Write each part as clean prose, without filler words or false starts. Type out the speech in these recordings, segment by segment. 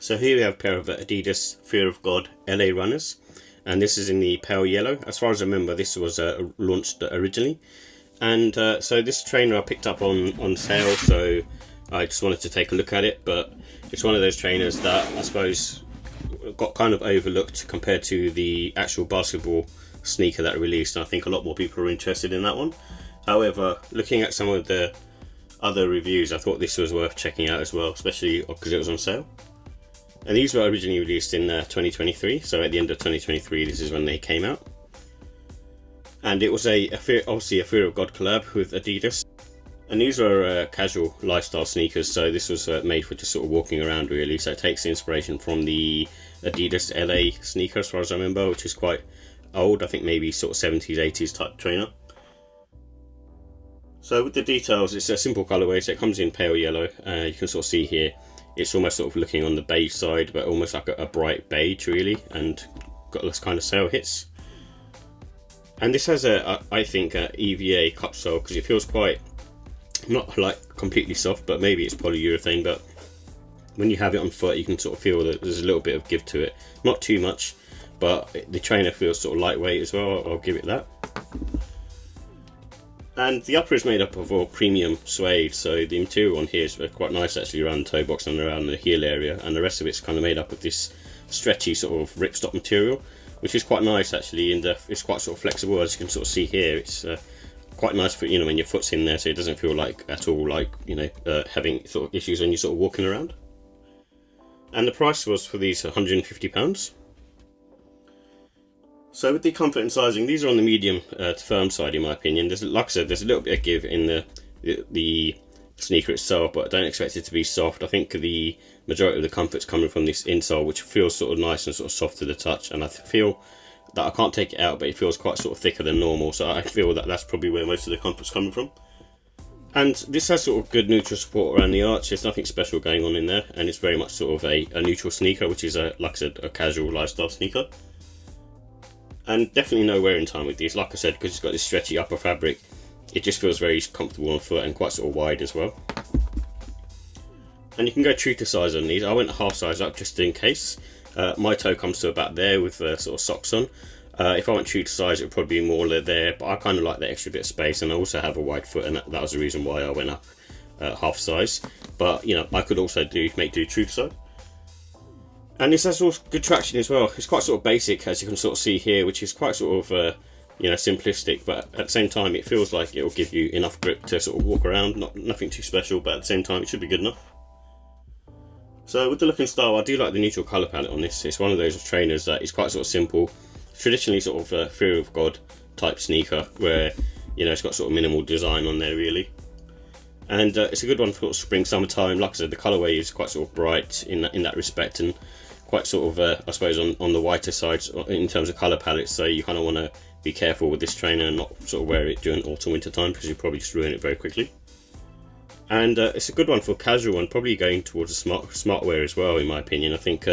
So here we have a pair of Adidas Fear of God LA runners, and this is in the pale yellow. As far as I remember, this was launched originally, and so this trainer I picked up on sale, so I just wanted to take a look at it. But it's one of those trainers that I suppose got kind of overlooked compared to the actual basketball sneaker that released, and I think a lot more people are interested in that one. However, looking at some of the other reviews, I thought this was worth checking out as well, especially because it was on sale. And these were originally released in 2023, so at the end of 2023 this is when they came out. And it was obviously a Fear of God collab with Adidas. And these were casual lifestyle sneakers, so this was made for just sort of walking around really. So it takes inspiration from the Adidas LA sneaker, as far as I remember, which is quite old, I think maybe sort of 70s, 80s type trainer. So with the details, it's a simple colourway, so it comes in pale yellow. You can sort of see here, it's almost sort of looking on the beige side, but almost like a bright beige really, and got this kind of sail hits. And this has I think a EVA cup sole, because it feels quite, not like completely soft, but maybe it's polyurethane, but when you have it on foot you can sort of feel that there's a little bit of give to it. Not too much, but the trainer feels sort of lightweight as well, I'll give it that. And the upper is made up of all premium suede, so the material on here is quite nice actually around the toe box and around the heel area, and the rest of it's kind of made up of this stretchy sort of ripstop material, which is quite nice actually, and it's quite sort of flexible, as you can sort of see here. It's quite nice for, when your foot's in there, so it doesn't feel like at all like having sort of issues when you're sort of walking around. And the price was for these £150. So with the comfort and sizing, these are on the medium to firm side in my opinion. Like I said, there's a little bit of give in the sneaker itself, but I don't expect it to be soft. I think the majority of the comfort's coming from this insole, which feels sort of nice and sort of soft to the touch, and I feel that I can't take it out, but it feels quite sort of thicker than normal, so I feel that that's probably where most of the comfort's coming from. And this has sort of good neutral support around the arch. There's nothing special going on in there, and it's very much sort of a neutral sneaker, which is like I said, a casual lifestyle sneaker. And definitely no wear in time with these, like I said, because it's got this stretchy upper fabric. It just feels very comfortable on foot and quite sort of wide as well. And you can go true to size on these. I went half size up just in case. My toe comes to about there with sort of socks on. If I went true to size, it would probably be more there, but I kind of like the extra bit of space, and I also have a wide foot, and that was the reason why I went up half size. But I could also make do true to size. And this has also good traction as well. It's quite sort of basic, as you can sort of see here, which is quite sort of simplistic, but at the same time it feels like it will give you enough grip to sort of walk around. Nothing too special, but at the same time it should be good enough. So with the look and style, I do like the neutral colour palette on this. It's one of those trainers that is quite sort of simple, traditionally sort of Fear of God type sneaker, where it's got sort of minimal design on there really. And it's a good one for spring, summertime. Like I said, the colourway is quite sort of bright in that respect, and quite sort of I suppose on the whiter side in terms of colour palettes, so you kind of want to be careful with this trainer and not sort of wear it during autumn winter time, because you probably just ruin it very quickly. And it's a good one for casual and probably going towards a smart wear as well, in my opinion. I think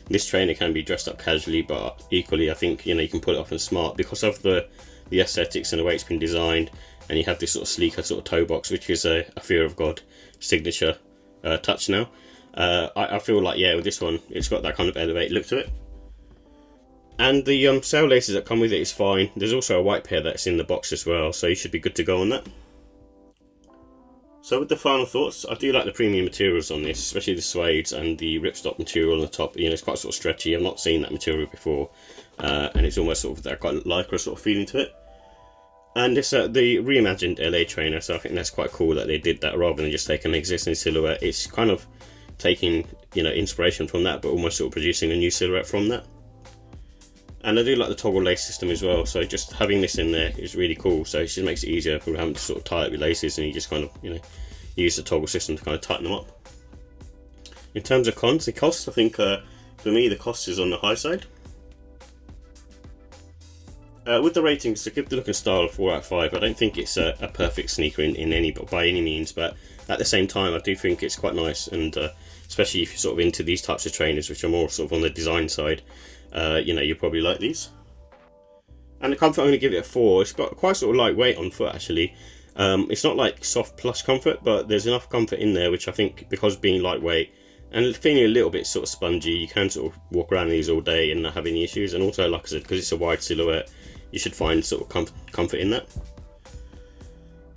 this trainer can be dressed up casually, but equally I think you can pull it off in smart because of the aesthetics and the way it's been designed. And you have this sort of sleeker sort of toe box, which is a Fear of God signature touch now. I feel like, with this one, it's got that kind of elevated look to it. And the sail laces that come with it is fine. There's also a white pair that's in the box as well, so you should be good to go on that. So with the final thoughts, I do like the premium materials on this, especially the suede and the ripstop material on the top. It's quite sort of stretchy. I've not seen that material before, and it's almost sort of that kind of lycra sort of feeling to it. And it's the reimagined LA trainer, so I think that's quite cool that they did that rather than just taking an existing silhouette. It's kind of taking inspiration from that, but almost sort of producing a new silhouette from that. And I do like the toggle lace system as well, so just having this in there is really cool. So it just makes it easier for having to sort of tie up your laces, and you just kind of use the toggle system to kind of tighten them up. In terms of cons, the cost, I think for me the cost is on the high side. With the ratings, to give the look and style a 4 out of 5, I don't think it's a perfect sneaker by any means, but at the same time I do think it's quite nice, and especially if you're sort of into these types of trainers, which are more sort of on the design side, you probably like these. And the comfort, I'm going to give it a 4. It's got quite sort of lightweight on foot actually. It's not like soft plush comfort, but there's enough comfort in there, which I think, because being lightweight and feeling a little bit sort of spongy. You can sort of walk around these all day and not have any issues. And also, like I said, because it's a wide silhouette, you should find sort of comfort in that.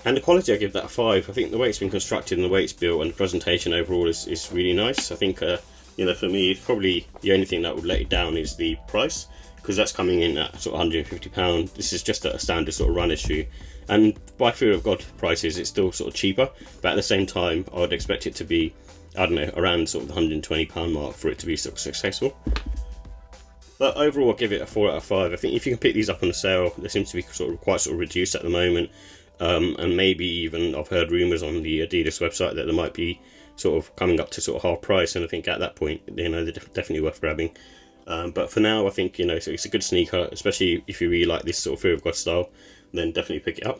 And the quality, I give that a 5. I think the way it's been constructed and the way it's built and the presentation overall is really nice. I think, you know, for me, probably the only thing that would let it down is the price, because that's coming in at sort of £150. This is just a standard sort of runner shoe. And by fear of God prices, it's still sort of cheaper. But at the same time, I would expect it to be, I don't know, around sort of the £120 mark for it to be sort of successful. But overall, I'll give it a 4 out of 5. I think if you can pick these up on the sale, they seem to be quite reduced at the moment. And maybe even I've heard rumours on the Adidas website that they might be sort of coming up to sort of half price, and I think at that point, you know, they're definitely worth grabbing. But for now, I think, you know, so it's a good sneaker, especially if you really like this sort of Fear of God style, then definitely pick it up.